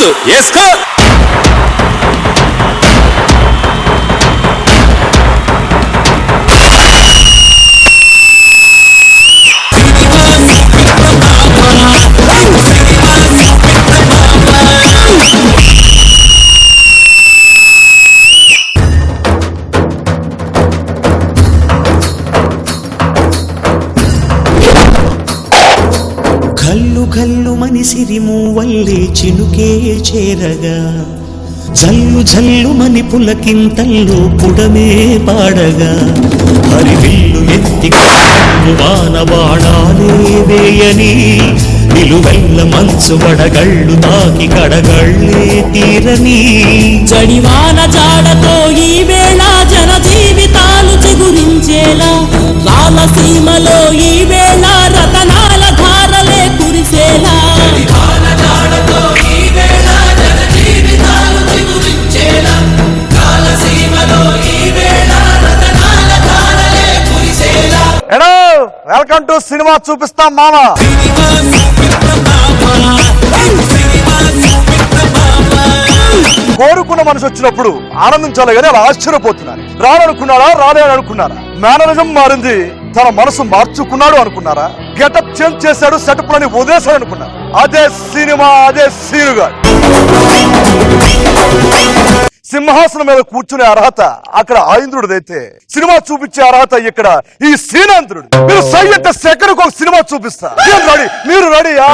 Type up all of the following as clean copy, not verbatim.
Dance వేసుకో. కల్లు కల్లు మనిసిరి మూవల్లే చినుకే చేరగా జల్లు జల్లు మని పులకింతల్లో పుడమే పాడగా హరివిల్లు ఎత్తి వాన బాణాలే వేయని నిలువెల్ల మంచు వడగళ్ళు తాకి కడగళ్ళే తీరని జడివాన జాడతో ఈ వేళ జన జీవితాలు చిగురించేలా రాలసీమలో ఈ వేళ రతనాల ధారలే కురిసేలా వెల్కమ్ టు సినిమా చూపిస్తాం మామ. కోరుకున్న మనిషి వచ్చినప్పుడు ఆనందించాలి కానీ అలా ఆశ్చర్యపోతున్నారు. రాననుకున్నారా రాలేదనుకున్నారా? మేనరిజం మారింది, తన మనసు మార్చుకున్నాడు అనుకున్నారా? గెటప్ చేంజ్ చేశాడు, సెటప్ లని వదిలేశాడు అనుకున్నారు. అదే సినిమా, అదే సీనుగా. సింహాసనం మీద కూర్చునే అర్హత అక్కడ ఆయింద్రుడిదైతే సినిమా చూపించే అర్హత ఇక్కడ ఈ సీనాంధ్రుడు. మీరు సై అంటే సెకండ్ ఒక సినిమా చూపిస్తా. రెడీ? మీరు రెడీయా?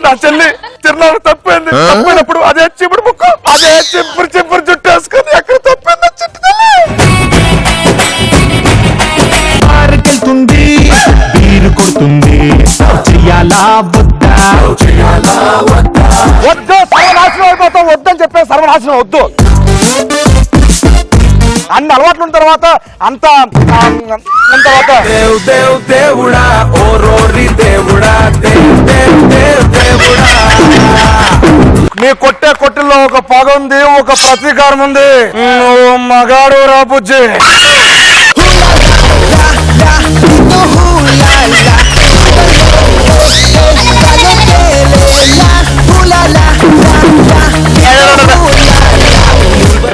నా చెల్లి తిరునాళ్ళు తప్పైంది. తప్పైనప్పుడు అదే చిప్పుడు ముక్కు, అదే చింపురు చింపురు జుట్టు వేసుకొని ఎక్కడ తప్పైందో కెళ్తుంది బీరు కొడుతుంది చెయ్యాలా వద్దా వద్దు, సర్వనాశనం అయిపోతాం. వద్దని చెప్పే సర్వనాశనం వద్దు. అన్ని అలవాట్లు ఉన్న తర్వాత అంత దేవుడా ఓ రోరి దేవుడా దేవుడా. నీ కొట్టే కొట్టుల్లో ఒక పగ ఉంది, ఒక ప్రతీకారం ఉంది. నువ్వు మగాడు రా బుజ్జి.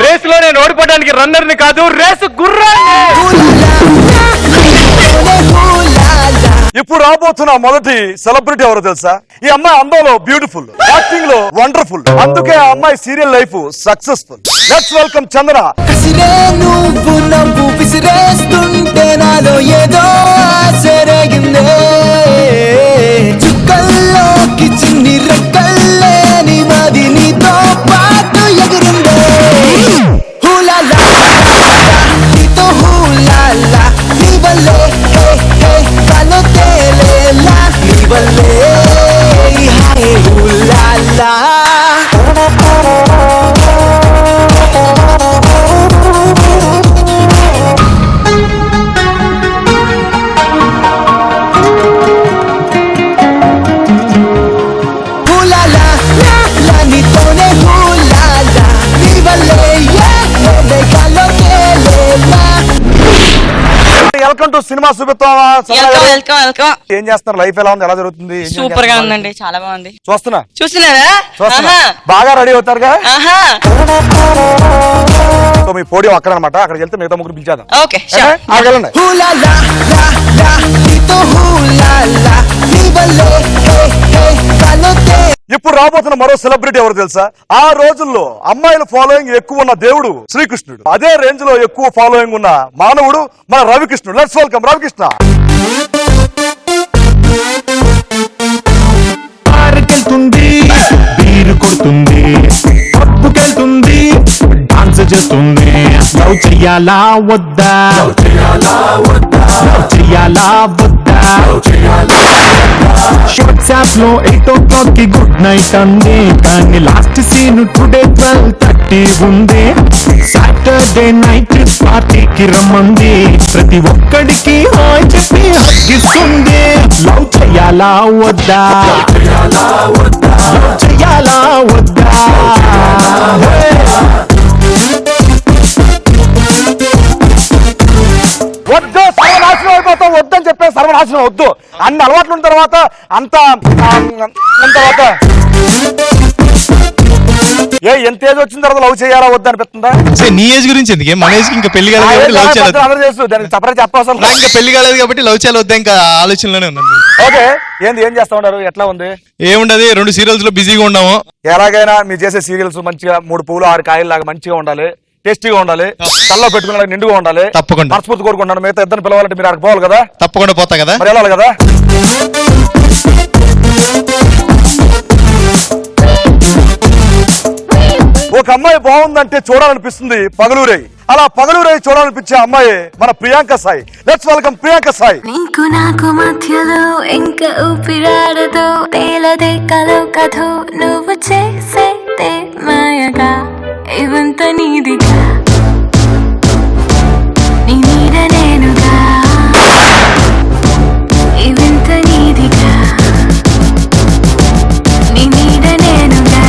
రేసులో నేను ఓడిపోవడానికి రన్నర్ని కాదు, రేసు గుర్రాన్ని. ఇప్పుడు రాబోతున్న మొదటి సెలబ్రిటీ ఎవరో తెలుసా? ఈ అమ్మాయి అందంలో బ్యూటిఫుల్, యాక్టింగ్ లో వండర్ఫుల్. అందుకే ఆ అమ్మాయి serial life successful. Let's welcome Chandana. నువ్వు నవ్వు విసిరేస్తుంటే నాలో ఏదో ఆశరగిందే, చుక్కల్లోకి చిన్ని రెక్కల్లే నీ మది నీతో పాటు ఎగిరిందే. హూలాలా నీతో హూలాలా నీ వల్లే కను తేలేలా నీ వల్లే హాయ్ హూలాలా. వెల్కమ్ టు సినిమా చూపిస్తావా? ఏం చేస్తున్నారు? లైఫ్ ఎలా ఉంది? ఎలా జరుగుతుంది? సూపర్ గా ఉందండి, చాలా బాగుంది. చూస్తున్నారా? బాగా రెడీ అవుతారుగా? మీ పోడియం అక్కడ అనమాట. అక్కడికి వెళ్తే మిగతా ముగ్గురు పిలిచేద్దాం. వెళ్ళండి. ఇప్పుడు రాబోతున్న మరో సెలబ్రిటీ ఎవరు తెలుసా? ఆ రోజుల్లో అమ్మాయిల ఫాలోయింగ్ ఎక్కువ ఉన్న దేవుడు శ్రీకృష్ణుడు. అదే రేంజ్ లో ఎక్కువ ఫాలోయింగ్ ఉన్న మానవుడు మన రవికృష్ణుడు. Let's welcome Ravikrishna. పార్కెళ్తుంది బీరు కొడుతుంది పబ్బుకెళ్తుంది డాన్స్ చేస్తుంది. లవ్ చెయ్యాలా వద్దా చెయ్యాలా వద్దా. వాట్సాప్ లో 8 o'clock కి గుడ్ నైట్ అంది, కానీ లాస్ట్ సీన్ టుడే 12:30 ఉంది. సాటర్డే నైట్ పార్టీకి రమ్మంది, ప్రతి ఒక్కడికి హాయ్ చెప్పి హగ్గిస్తుంది. లవ్ చెయ్యాలా వద్దా చెయ్యాలా వద్దా. వద్దు, సర్వనాశనం అయిపోతాం, వద్దని చెప్పే సర్వనాశనం వద్దు. అన్ని అలవాట్లు ఉన్న తర్వాత అంత తర్వాత ఎంత ఏజ్ వచ్చిన తర్వాత లవ్ చేయాలా వద్దు అనిపిస్తుందా? నీ ఏజ్ గురించి ఎందుకే, మన ఏజ్ ఇంకా పెళ్లి కాలేదు కాబట్టి లవ్ చేయాలి. అందరూ చేస్తూ దానికి సపరేట్ చెప్పవసరం నాకు ఇంకా పెళ్లి కాలేదు కాబట్టి లవ్ చేయాలి వద్దా ఇంకా ఆలోచనలోనే ఉన్నాను. ఓకే, ఏం చేస్తా ఉన్నారు, ఎట్లా ఉంది? ఏముండదు, 2 సీరియల్స్ లో బిజీగా ఉన్నాము. ఎలాగైనా మీరు చేసే సీరియల్స్ మంచిగా 3 పువ్వులు 6 కాయలు లాగా మంచిగా ఉండాలి, టేస్టీగా ఉండాలి, కల్లో పెట్టుకునే నిండుగా ఉండాలి. తప్పకుండా. మనస్ఫూర్తి కోరుకుంటాను. మిగతా ఇద్దరు పిలవాలంటే మీరు అక్కడికి పోవాలి కదా? తప్పకుండా పోతా కదా, మరి వెళ్ళాలి కదా. ఒక అమ్మాయి బాగుందంటే చూడాలనిపిస్తుంది పగలూరై. అలా పగలూరై చూడాలనిపించే అమ్మాయి మన ప్రియాంక సాయి. Let's welcome Priyanka Sai. నీకు నాకు మధ్యలో ఇంకా ఊపిరాడదు, తేలదే కలో కథో నువ్వు చేసేదే మాయగా, ఇవంత నీదిగా, నీ నీడ నేనుగా, ఇవంత నీదిగా, నీ నీడ నేనుగా.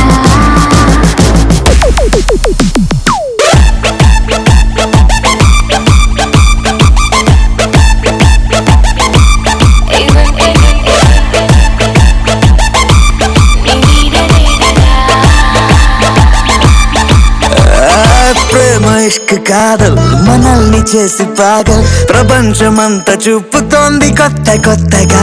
ప్రేమ ఇష్క్ కాదల్ మనల్ని చేసి పాగల్, ప్రపంచమంతా చూపుతోంది కొత్త కొత్తగా,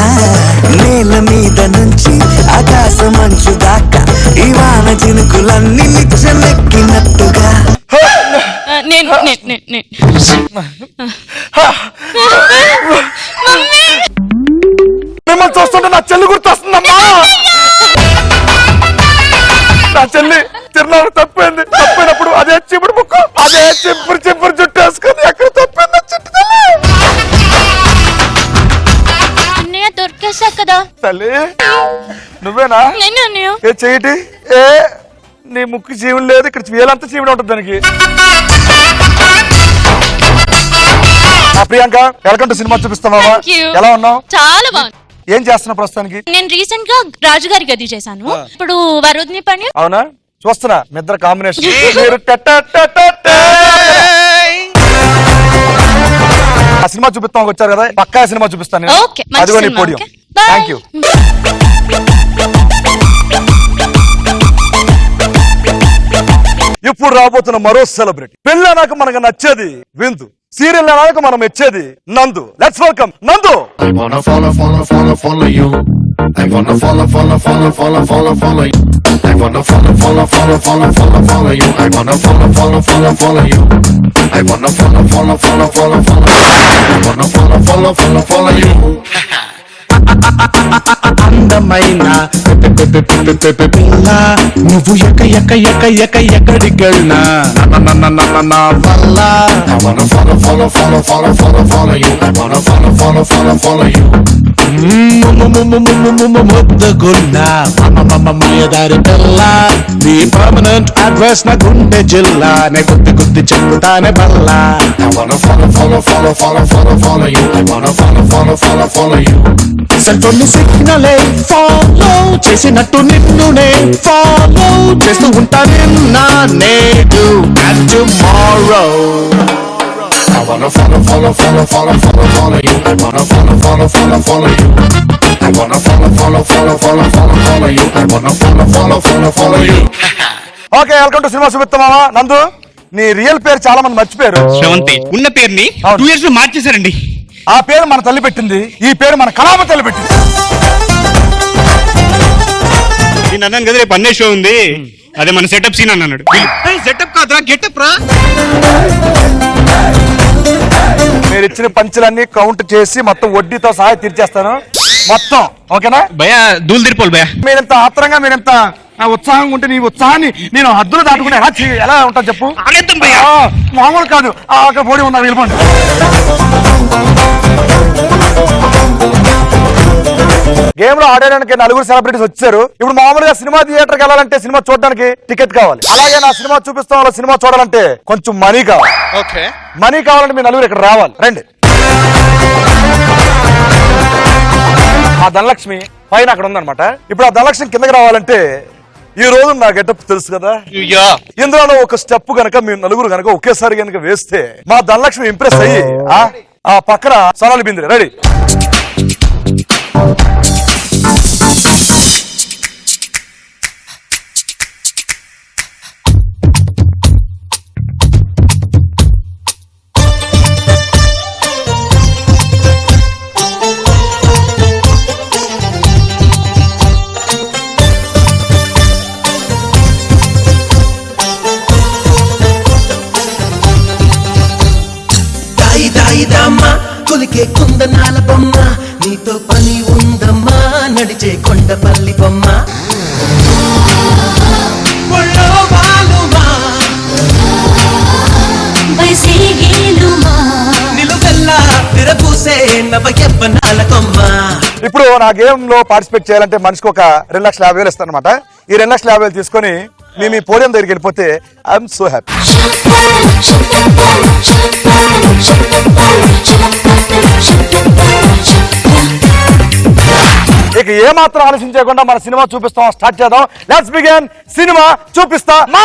నేల మీద నుంచి ఆకాశం అంచు దాకా ఈ వాన చినుకులన్నీ నిచ్చెనెక్కినట్టుగా. మిమ్మల్ని చూస్తుంటే నా చెల్లి గుర్తొస్తుందమ్మా. నా చెల్లి తిరునాడు తప్పైనప్పుడు అదే చిప్పుడు ముక్కు, అదే చింపురు చుట్టేసుకుని ఎక్కడ తప్పింది అన్నయ్య దొరికేసా కదా. తల్లి నువ్వేనా? ఏ చెయ్యటి, ఏ నీ ముక్కు చీవులు లేదు, ఇక్కడ వేలంతా చీవుడు ఉంటుంది దానికి. ప్రియాంక, వెల్కమ్ టు సినిమా చూపిస్తావా? ఎలా ఉన్నావు? చాలా బాగుంది. ఏం చేస్తున్నావు ప్రస్తుతానికి? నేను రీసెంట్ గా రాజుగారి గది చేశాను, ఇప్పుడు వరుద్ని పని. అవునా, చూస్తున్నా మీ ఇద్దరు కాంబినేషన్. మీరు ఆ సినిమా చూపిస్తాం వచ్చారు కదా, పక్కా సినిమా చూపిస్తాను నేను. ఓకే, మంచి అదిగో నీ cinema, podium. Okay. Bye. Thank you. ఇప్పుడు రాబోతున్న మరో సెలబ్రిటీ. పెళ్ళి అన్నాక మనకు నచ్చేది విందు, సీరియల్ అన్నాక మనం మెచ్చేది నందు. లెట్స్ వెల్కమ్ నందు. I wanna follow you. I wanna follow you. I wanna follow you. I wanna follow you. I wanna follow you. అందమైన పిల్ల నువ్వు ఎక్కడికెళ్ళినా నా వల్ల. I wanna follow you. I wanna follow you. ముద్దగున్నా మాయదారి పిల్ల, నీ పర్మనెంట్ అడ్రస్ నా గుండె జిల్లా, నే గుద్ది చెప్పుతానే బల్లా. I wanna follow you. I wanna follow you. Cellphone సిగ్నలే ఫాలో చేసినట్టు నిన్నునే ఫాలో చేస్తూ ఉంటా నిన్న నేడు and tomorrow. I wanna follow you. I wanna follow you. I wanna follow you. I wanna follow you. Okay, welcome to cinema చూపిస్తామా. నందు, నీ real పేరు చాలా మంది మర్చిపోయారు. శ్రవంతి ఉన్న పేరుని 2 years లో మార్చేశారండి. ఆ పేరు మన తల్లి పెట్టింది, ఈ పేరు మన కళామ తల్లి పెట్టింది. నేను అన్నాను కదా రేపు అన్నే షో ఉంది, అదే మన సెటప్ సీన్ అన్నాడు. సెటప్ కాదురా, గెటప్ రా. మీరు ఇచ్చిన పంచులన్నీ కౌంట్ చేసి మొత్తం వడ్డీతో సహా తీర్చేస్తాను మొత్తం. ఓకేనా భయ, దూలు తిరిపోలు భయ. మీరంత ఆత్రంగా, మీరంత ఉత్సాహంగా ఉంటే నీ ఉత్సాహాన్ని నేను హద్దులు దాటుకుని ఎలా ఉంటా చెప్పు. ఆగేద్దాం భయ. మామూలు కాదు, అక్కడ పోటీ ఉన్నారు, వెళ్ళిపోండి. గేమ్ లో ఆడడానికి 4 సెలబ్రిటీస్ వచ్చారు. ఇప్పుడు మామూలుగా సినిమా థియేటర్ కి వెళ్ళాలంటే, సినిమా చూడడానికి టికెట్ కావాలి. అలాగే నా సినిమా చూపిస్తాం వాళ్ళ సినిమా చూడాలంటే కొంచెం మనీ కావాలి. ఓకే, మనీ కావాలంటే మీ 4 ఇక్కడ రావాలి, రండి. ఆ ధనలక్ష్మి పైన అక్కడ ఉందన్నమాట. ఇప్పుడు ఆ ధనలక్ష్మి కిందకి రావాలంటే ఈ రోజు నా గెటప్ తెలుసు కదా, ఇందులో ఒక స్టెప్ గనక మీ 4 గనక ఒకేసారి గనక వేస్తే మా ధనలక్ష్మి ఇంప్రెస్ అయ్యి ఆ పక్కన సోనాలి బింద్రే. రెడీ? కొలికే కుందనాల బొమ్మ నీతో పని ఉందమ్మా నడిచే కొండపల్లి బొమ్మ ఇప్పుడు నా గేమ్ లో పార్టిసిపేట్ చేయాలంటే మనిషికి ఒక 2,50,000 ఇస్తాను అనమాట. ఈ 2,50,000 తీసుకొని మీ పోడియం దగ్గరికి వెళ్ళిపోతే ఐఎమ్ సో హ్యాపీ. ఇక ఏమాత్రం ఆలోచించకుండా మన సినిమా చూపిస్తాం, స్టార్ట్ చేద్దాం. Let's begin. సినిమా చూపిస్తా మా.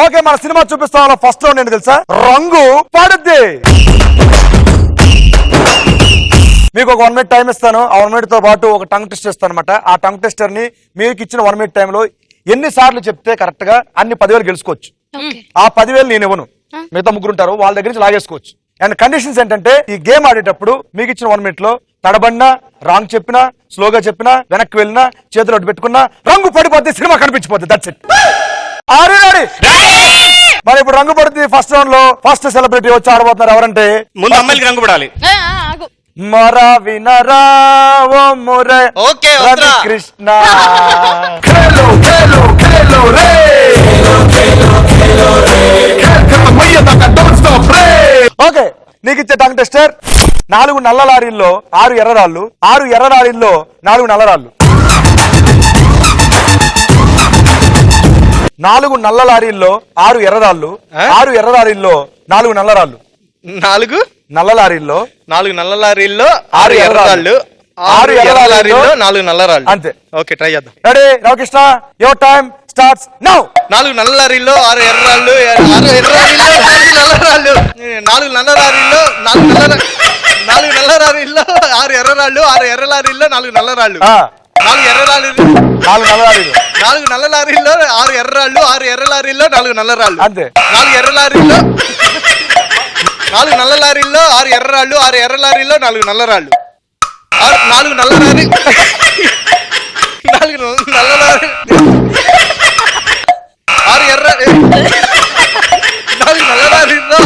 ఓకే, మన సినిమా చూపిస్తాం. ఫస్ట్ రౌండ్ ఏంటి తెలుసా? రంగు పడుద్ది. మీకు ఒక 1 minute టైం ఇస్తాను. ఆ 1 minute తో పాటు ఒక టంగ్ టెస్ట్ ఇస్తాను అనమాట. ఆ టంగ్ టెస్టర్ ని మీకు ఇచ్చిన 1 minute టైంలో ఎన్ని సార్లు చెప్తే కరెక్ట్ గా అన్ని 10,000 గెలుచుకోవచ్చు. ఆ 10,000 నేను ఇవ్వను, మిగతా ముగ్గురు ఉంటారు, వాళ్ళ దగ్గర నుంచి లాగేసుకోవచ్చు. అండ్ కండిషన్స్ ఏంటంటే ఈ గేమ్ ఆడేటప్పుడు మీకు ఇచ్చిన 1 minute లో తడబడినా, రాంగ్ చెప్పినా, స్లోగా చెప్పినా, వెనక్కి వెళ్ళినా, చేతులు అడ్డు పెట్టుకున్నా రంగు పడిపోద్ది, సినిమా కనిపించిపోద్ది. That's it. మరి ఇప్పుడు రంగు పడుతుంది. ఫస్ట్ రౌండ్ లో ఫస్ట్ సెలబ్రిటీ వచ్చి ఆడబోతున్నారు. ఎవరంటే ముందు అమ్మాయిలకి రంగు పడాలి. మరా వినరా ఓ మురే రవి కృష్ణ. ఓకే, నీకు ఇచ్చే టంగ్ టెస్టర్ 4 నల్ల లారీల్లో 6 ఎర్రరాళ్ళు, 6 ఎర్ర లారీల్లో 4 నల్లరాళ్ళు. 4 నల్ల లారీల్లో 6 ఎర్రరాళ్ళు, 6 ఎర్ర లారీల్లో 4 నల్లరాళ్ళు. 4 నల్ల లారీల్లో 4 నల్ల లారీల్లో 6 ఎర్రరాళ్ళు, 6 ఎర్ర లారీల్లో 4 నల్లరాళ్ళు. అంతే. ఓకే, ట్రై చేద్దాం. Ready Ramakrishna, your time starts now. 4 నల్ల లారీల్లో 6 ఎర్రరాళ్ళు, 6 ఎర్రరాళ్ళు 4 నల్లరాళ్ళు, 4 నల్ల లారీల్లో 4 నల్ల లారీల్లో 6 ఎర్రరాళ్ళు, 6 ఎర్ర లారీల్లో 4 నల్లరాళ్ళు, 4 ఎర్ర లారీలు 4 నల్ల లారీలు, 4 నల్ల లారీల్లో 6 ఎర్రరాళ్ళు, 6 ఎర్ర లారీల్లో 4 నల్లరాళ్ళు. అంతే. 4 ఎర్ర లారీల్లో 4 నల్ల లారీల్లో 6 ఎర్రరాళ్ళు, 6 ఎర్ర లారీల్లో 4 నల్లరాళ్ళు, 4 నల్ల లారీ 4 నల్ల లారీ 6 ఎర్ర 4 నల్ల లారీల్లో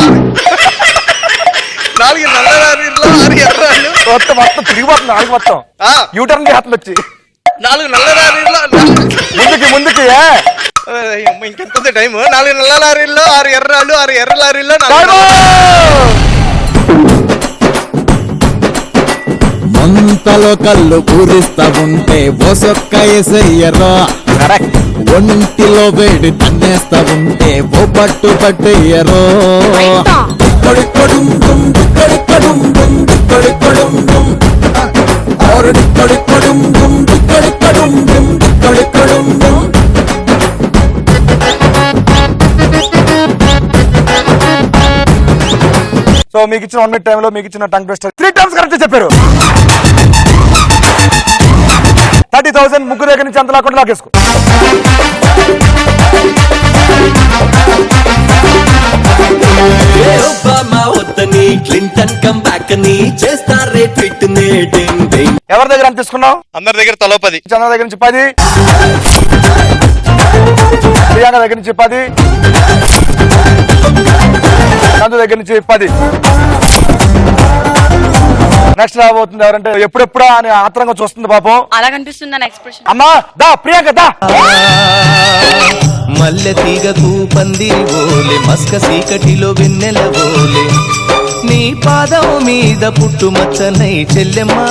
4 నల్ల లారీల్లో 6 ఎర్రరాళ్ళు. మొత్తం తిరిగిపోతుంది. ఆడికి మొత్తం యూటర్న్ చేస్తుంది వచ్చి 4 నల్ల లారీల్లో ముందుకి ఇంకెంత టైం? 4 నల్ల లారీల్లో 6 ఎర్రరాళ్ళు, 6 ఎర్ర లారీల్లో 4 మంతలో కళ్ళు పూరిస్తా ఉంటే ఓసొక్క ఎసయ్యరా, ఒంటిలో వేడి తన్నేస్తా ఉంటే ఓ పట్టు పట్టయ్యరో. సో మీకు ఇచ్చిన 1 minute టైంలో మీకు ఇచ్చిన టంగ్ ట్విస్టర్ 3 times కరెక్ట్ చెప్పారు. 30,000 ముగ్గురు దగ్గర నుంచి అంత లాకుండా లాగేసుకో. ఎవరి దగ్గర అంత తీసుకున్నావు? అందరి దగ్గర తలో 10. చంద్ర దగ్గర నుంచి 10, ప్రియాంక దగ్గర నుంచి 10, నందు దగ్గర నుంచి 10. నెక్స్ట్ రాబోతుంది ఎవరంటే ఎప్పుడెప్పుడా అని ఆత్రంగా చూస్తుంది పాపం. అలా కనిపిస్తుంది ఎక్స్ప్రెషన్. అమ్మా దా ప్రియాంక దా. మల్లె తీగకు పందిరి ఓలే, మస్క సీకటిలో వెన్నెల ఓలే, నీ పాదం మీద పుట్టుమచ్చనై చెల్లెమ్మా,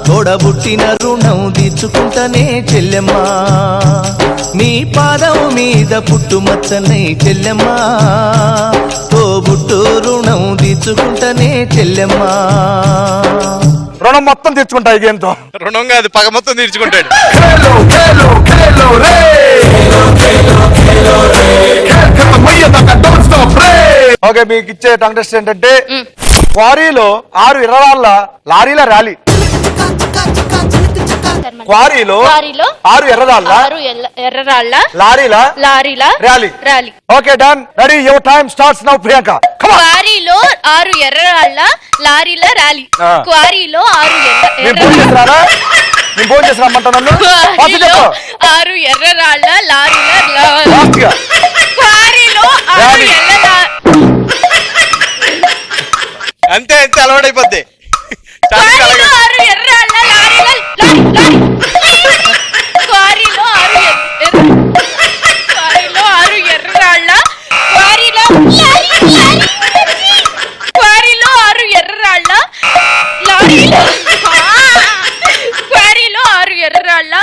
తోడబుట్టిన రుణం తీర్చుకుంటనే చెల్లెమ్మా, నీ పాదం మీద పుట్టుమచ్చనై చెల్లెమ్మా, తోబుట్టు రుణం తీర్చుకుంటనే చెల్లెమ్మా. రుణం మొత్తం తీర్చుకుంటా ఈ గేమ్తో. రుణం కాదు, పగ మొత్తం తీర్చుకుంటాడు. ఓకే, మీకు ఇచ్చే టంగ్ టెస్ట్ ఏంటంటే క్వారీలో 6 ఎర్రరాళ్ళ లారీల ర్యాలీ. క్వారీలో 6 ఎర్రరాళ్ళ లారీల rally. Okay, done. Ready, your time starts now Priyanka. క్వారీలో 6 ఎర్రరాళ్ళ లారీల ర్యాలీ. క్వారీలో 6 నేను ఫోన్ చేసినారా? నేను ఫోన్ చేసి రమ్మంటా నన్ను? క్వారీలో 6 ఎర్రరాళ్ళ లారీల క్వారీలో 6 అంతే అంతే అలవాటైపోద్ది. క్వారీలో 6 ఎర్రరాళ్ళ లారీల క్వారీలో 6 ఎర్రరాళ్ళ క్వారీలో 6 ఎర్రరాళ్ళ లారీల క్వారీలో 6 ఎర్రరాళ్ళ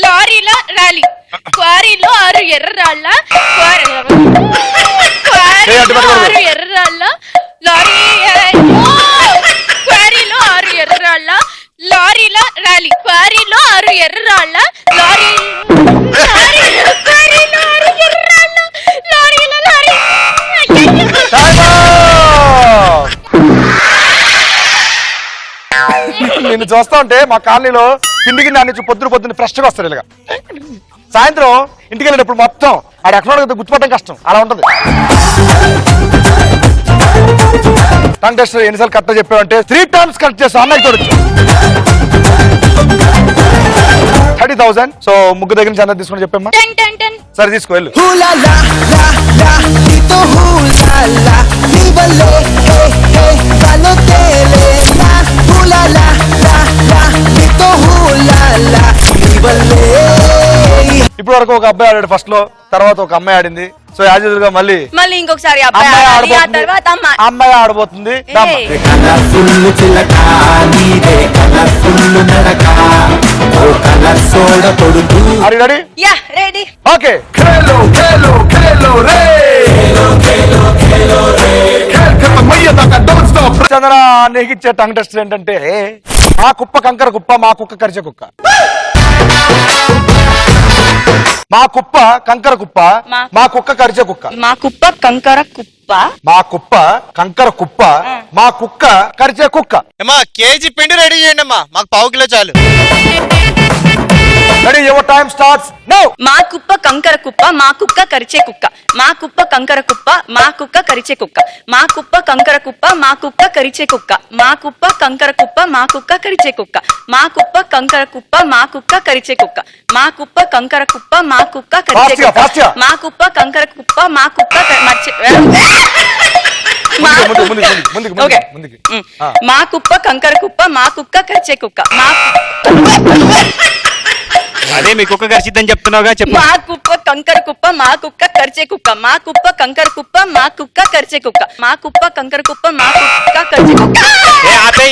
లారీల ర్యాలీ. క్వారీలో 6 ఎర్రరాళ్ళ క్వారీలో 6 ఎర్రరాళ్ళ లారీ క్వారీలో 6 ఎర్రరాళ్ళ లారీల ర్యాలీ. క్వారీలో 6 ఎర్రరాళ్ళ లారీ క్వారీలో 6 ఎర్రరాళ్ళ లారీల లారీ. నిన్ను చూస్తా ఉంటే మా కాలనీలో పిండి కింద నుంచి పొద్దున ఫ్రెష్ గా వస్తారు ఇలాగా. సాయంత్రం ఇంటికి వెళ్ళేటప్పుడు మొత్తం ఆడ ఎక్కడ గుర్తుపట్టడం కష్టం, అలా ఉంటది. టంగ్ టెస్ట్ ఎన్నిసార్లు కరెక్ట్ చెప్పావంటే 3 times కరెక్ట్ చేస్తాం. అన్నకి చూడొచ్చు 30,000. సో ముగ్గు దగ్గర నుంచి అన్నది తీసుకుని చెప్పమ్మా. 10. సరే తీసుకో, వెళ్ళు. ఇప్పుడు వరకు ఒక అబ్బాయి ఆడాడు ఫస్ట్ లో, తర్వాత ఒక అమ్మాయి ఆడింది. సో యాజ్ యూజువల్ గా మళ్ళీ ఇంకొకసారి అమ్మాయి ఆడబోతుంది. రెడీ. ఓకే, చంద్ర నీకు ఇచ్చే టంగ్ టెస్ట్ ఏంటంటే మా కుప్ప కంకర కుప్ప, మా కుక్క కరిచే కుక్క. మా కుప్ప కంకర కుప్ప, మా కుక్క కరిచే కుక్క. మా కుప్ప కంకర కుప్ప, మా కుప్ప కంకర కుప్ప, మా కుక్క కరిచే కుక్క. అమ్మా కేజీ పిండి రెడీ చేయండి అమ్మా, మాకు 1/4 కిలో చాలు. Ready, your time starts now. మా కుప్ప కంకర కుప్ప, మా కుక్క కరిచే కుక్క. మా కుప్ప కంకర కుప్ప, మా కుక్క కరిచే కుక్క. మా కుప్ప కంకర కుప్ప, మా కుక్క కరిచే కుక్క. మా కుప్ప కంకర కుప్ప, మా కుక్క కరిచే కుక్క. మా కుప్ప కంకర కుప్ప, మా కుక్క కరిచే కుక్క. మా కుప్ప కంకర కుప్ప, మా కుక్క కరిచే కుక్క. మా కుప్ప కంకర కుప్ప, మా కుక్క మా కుప్ప కంకర కుప్ప, మా కుక్క కరిచే కుక్క. అదే మీ కుక్క కరిచిద్దని చెప్తున్నావుగా, చెప్పు. మా కుప్ప కంకర కుప్ప, మా కుక్క కరిచే కుక్క. మా కుప్ప కంకర కుప్ప, మా కుక్క కరిచే కుక్క. మా కుప్ప కంకర కుప్ప, మా కుక్క కరిచే కుక్క.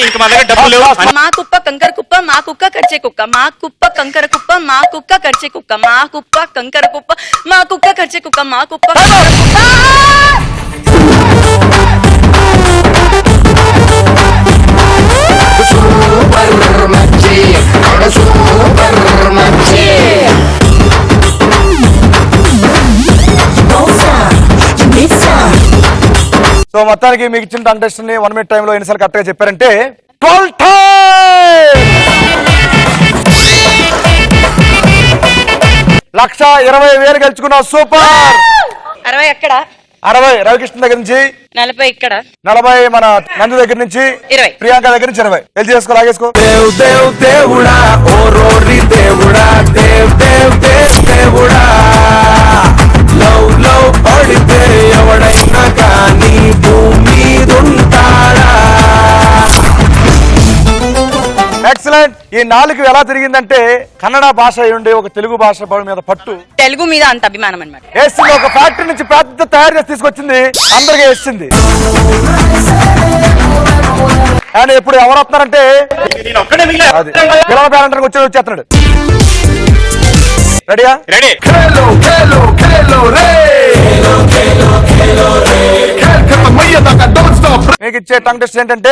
ఇంక మా దగ్గర డబ్బులు. మా కుప్ప కంకర కుప్ప, మా కుక్క కరిచే కుక్క. మా కుప్ప కంకర కుప్ప, మా కుక్క కరిచే కుక్క. మా కుప్ప కంకర కుప్ప, మా కుక్క కరిచే కుక్క. మా కుప్ప సో మొత్తానికి మీకు ఇచ్చిన టంగ్ టెస్ట్ ని 1 minute టైంలో ఎన్నిసార్లు కరెక్ట్ గా చెప్పారంటే 12 times. 1,20,000 గెలుచుకున్నావు, సూపర్. 60 ఎక్కడ? 60 రవికృష్ణ దగ్గర నుంచి, 40 ఇక్కడ, 40 మన నందు దగ్గర నుంచి, 20 ప్రియాంక దగ్గర నుంచి 20. వెళ్ళి చేసుకో, లాగేసుకో. దేవుడా ఓ రోరి దేవుడా, దేవుడా లవ్ లవ్ పడితే ఎవడైనా కానీ భూమి ఉంటాడా. ఎక్సలెంట్. ఈ 4 ఎలా తిరిగిందంటే కన్నడ భాష ఉండే ఒక తెలుగు భాష మీద పట్టు, తెలుగు మీద అంత అభిమానం అన్నమాట. వేసింది. ఒక ఫ్యాక్టరీ నుంచి పెద్ద తయారు చేసి తీసుకొచ్చింది, అందరికీ వేసింది. అండ్ ఇప్పుడు ఎవరు వస్తున్నారంటే అది పిల్లల పేరెంట్ వచ్చేస్తున్నాడు. రెడీయా? రెడీ. మీకు ఇచ్చే టంగ్ టెస్ట్ ఏంటంటే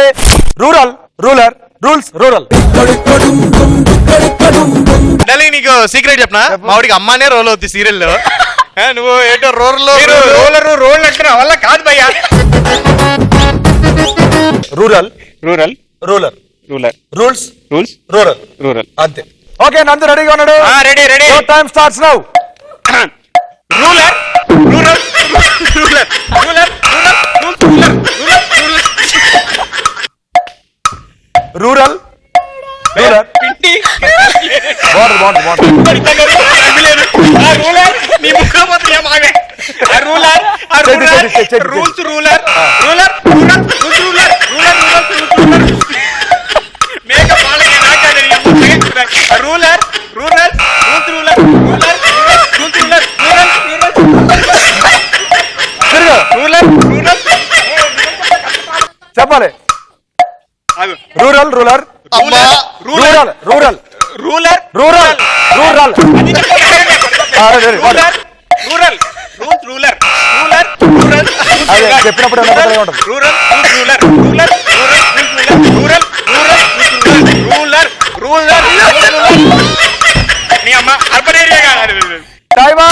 రూరల్, రూలర్, రూల్స్, రూరల్. నీకు సీక్రెట్ చెప్పనా, మావిడికి అమ్మానే రోల్ అవుతుంది సీరియల్ లో. నువ్వు ఏంటో రోల్ రోల్ అంటున్నా వల్ల కాదు భయ్యా. Rural rural rural ruler rules rules rural rural అంతే. ఓకే నందు రెడీగా ఉన్నాడు? Ready ready. Time starts now. Ruler rural ruler ruler rural rural పిండి బాగుంటుంది రూల్స్ రూలర్ రూలర్ రూలర్ మేక ruler ruler rules ruler ruler ruler చెప్పాలి. Rural ruler rural rural ruler rural rural rural rules ruler ruler rural అదే చెప్పినప్పుడు ఉంటుంది. Rural ruler ruler rural ruler ruler నీ అమ్మ urban area కాదు. టైమా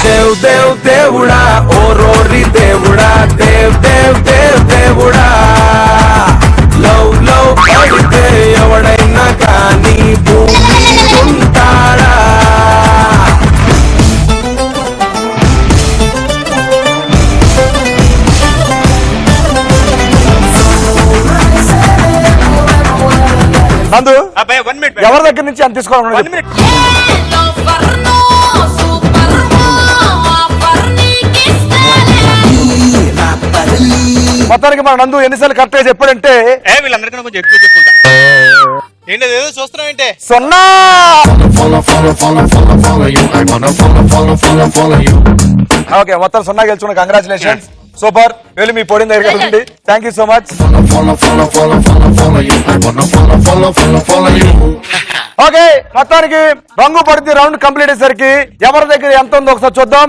దేవ్ దేవ్ దేవుడా ఓ రోరి దేవుడా దేవ్ దేవ్ దేవ్ దేవుడా లవ్ లవ్ పడితే ఎవడైనా కానీ భూమి ఉంటాడా నందు అబ్బాయి 1 మినిట్ ఎవరి దగ్గర నుంచి అంత తీసుకోవాలి? 1 మినిట్. మొత్తానికి మన నందు ఎన్నిసార్లు కరెక్ట్ గా చెప్పాడంటే వీళ్ళందరికీ కొంచెం ఎక్కువ చెప్పుకుంటా. ఏంటి ఏదో చూస్తున్నావు ఏంటే? సున్నా. ఓకే మొత్తం సున్నా గెలుచుకున్న కంగ్రాచులేషన్స్. సూపర్. వెళ్ళి మీ పొడిన దగ్గర ఉంది. Thank you so much. Okay మొత్తానికి రంగు పడితే రౌండ్ కంప్లీట్ అయ్యేసరికి ఎవరి దగ్గర ఎంత ఉందో ఒకసారి చూద్దాం.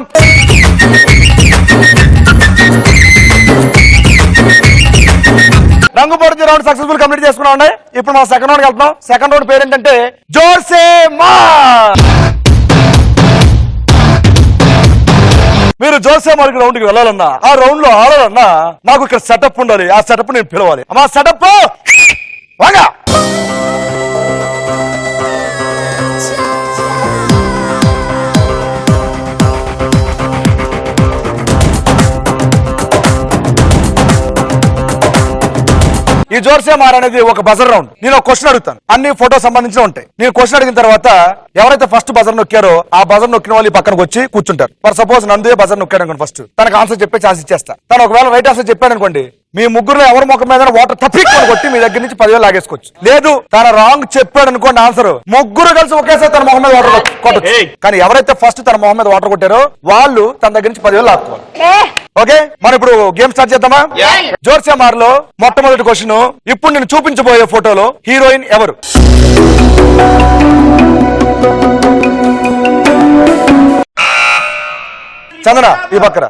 రంగు పడితే రౌండ్ సక్సెస్ఫుల్ కంప్లీట్ చేసుకున్నాం. ఇప్పుడు మనం సెకండ్ రౌండ్ వెళ్తున్నాం. సెకండ్ రౌండ్ పేరు ఏంటంటే జోర్సే మార్. మీరు జోర్సే మార్క్ రౌండ్ కి వెళ్ళాలన్నా, ఆ రౌండ్ లో ఆడాలన్నా నాకు ఇక్కడ సెటప్ ఉండాలి. ఆ సెటప్ నేను పిలవాలి. మా సెటప్ బాగా ఈ జోర్సే మార్ అనేది ఒక బజర్ రౌండ్. నేను ఒక క్వశ్చన్ అడుగుతాను, అన్ని ఫోటో సంబంధించిన ఉంటాయి. నేను క్వశ్చన్ అడిగిన తర్వాత ఎవరైతే ఫస్ట్ బజర్ నొక్కారో ఆ బజర్ నొక్కిన వాళ్ళు పక్కనకి వచ్చి కూర్చుంటారు. ఫర్ సపోజ్ నందే బజర్ నొక్కాడు అనుకోండి, ఫస్ట్ తనకు ఆన్సర్ చెప్పే ఛాన్స్ ఇచ్చేస్తా. తను ఒకవేళ రైట్ ఆన్సర్ చెప్పాడు అనుకోండి, మీ ముగ్గురులో ఎవరి ముఖం మీద వాటర్ తప్పికొని కొట్టి మీ దగ్గర నుంచి 10,000 లాగేసుకోవచ్చు. లేదు తన రాంగ్ చెప్పాడు అనుకోండి ఆన్సర్, ముగ్గురు కలిసి ఒకేసారి తన మొహం మీద వాటర్ కొట్టచ్చు. కానీ ఎవరైతే ఫస్ట్ తన మొహం మీద వాటర్ కొట్టారో వాళ్ళు తన దగ్గర నుంచి 10,000 లాక్కోవాలి. ఓకే మనం ఇప్పుడు గేమ్ స్టార్ట్ చేద్దామా? జోర్సే మార్ లో మొట్టమొదటి క్వశ్చన్, ఇప్పుడు నేను చూపించబోయే ఫోటోలో హీరోయిన్ ఎవరు? చందన ఈ పక్కన.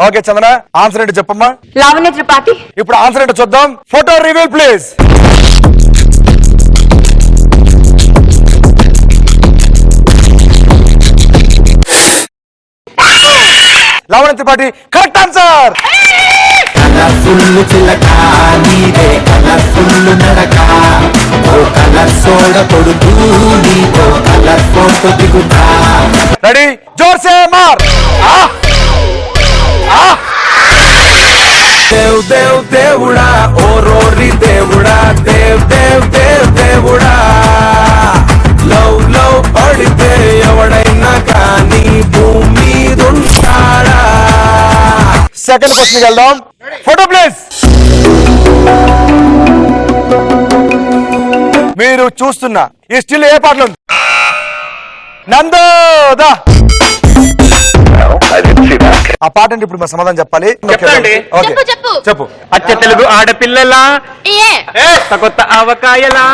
ఓకే చందన ఆన్సర్ ఏంటో చెప్పమ్మా. లావణ్య త్రిపాఠి. ఇప్పుడు ఆన్సర్ ఏంటో చూద్దాం. Photo reveal please. Lavanya Tripathi correct answer. Colourful చిలక నీదే కలర్ఫుల్ నడక ఓ కలర్ సోడ కొడుతూ నీతో కలర్ ఫోటో దిగుతా. రెడీ జోర్సే మార్. దేవ్ దేవ్ దేవుడా ఓ రోరి దేవుడా దేవ్ దేవ్ దేవ్ దేవుడా లవ్ లవ్ పడితే ఎవడైనా కానీ భూమి దుంటాడా. సెకండ్ క్వశ్చన్ వెళ్దాం. Photo please. మీరు చూస్తున్న ఈ స్టిల్ ఏ పాటలో ఉంది? నందోదా. ఆ పాట అంటే ఇప్పుడు మా సమాధానం చెప్పాలి. చెప్తాండి. ఓకే చెప్పు. చెప్పు. అచ్చ తెలుగు ఆడపిల్లలా కొత్త ఆవకాయలా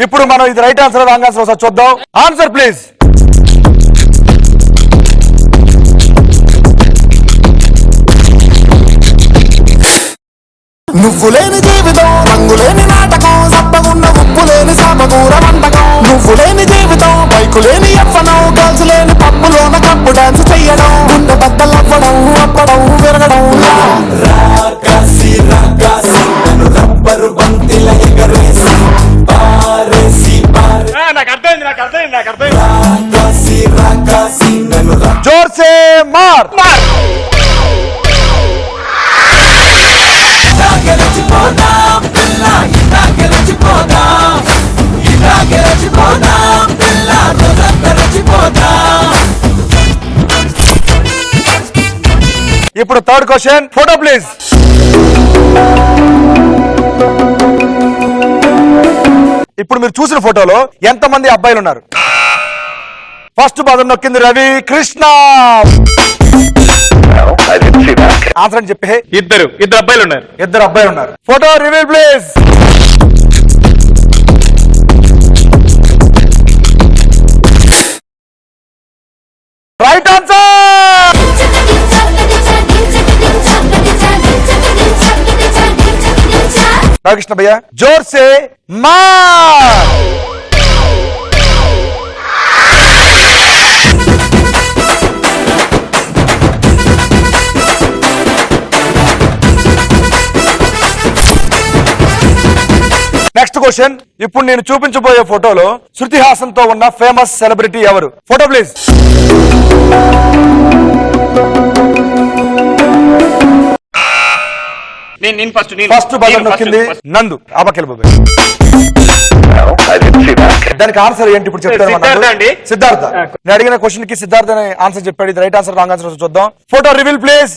ఇప్పుడు మనం ఇది రైట్ ఆన్సర్ రాంగ్ ఆన్సర్ ఒకసారి చూద్దాం. Answer please. నువ్వు లేని జీవితం రంగు లేని నాటకం సప్పగున్న ఉప్పు లేని సామగూర వంటకం నువ్వు లేని జీవితం బైకు లేని ఎఫ్ఫనం గర్ల్స్ లేని పప్పులోన కప్పు డాన్స్ చెయ్యడం మార్. ఇప్పుడు థర్డ్ క్వశ్చన్, ఫోటో ప్లీజ్. ఇప్పుడు మీరు చూసిన ఫోటోలో ఎంతమంది అబ్బాయిలు ఉన్నారు? ఫస్ట్ పదం నొక్కింది రవి కృష్ణ. ఆన్సర్ అని చెప్పి ఇద్దరు అబ్బాయిలు ఉన్నారు. ఇద్దరు అబ్బాయిలు ఉన్నారు. Photo reveal please. Right answer. Ramakrishna భయ్య జోర్ సే మార్. నెక్స్ట్ క్వశ్చన్, ఇప్పుడు నేను చూపించబోయే ఫోటోలో శృతి హాసన్ తో ఉన్న ఫేమస్ సెలబ్రిటీ ఎవరు? Photo please. ఫస్ట్ బజర్ నొక్కింది నందు. ఆపకెళ్ళి బాబాయ్. దానికి ఆన్సర్ ఏంటి ఇప్పుడు చెప్తాను. సిద్ధార్థ. నేను అడిగిన క్వశ్చన్ కి సిద్ధార్థ ఆన్సర్ చెప్పాడు. ఇది రైట్ ఆన్సర్ రాంగ్ ఆన్సర్ చూద్దాం. Photo reveal please.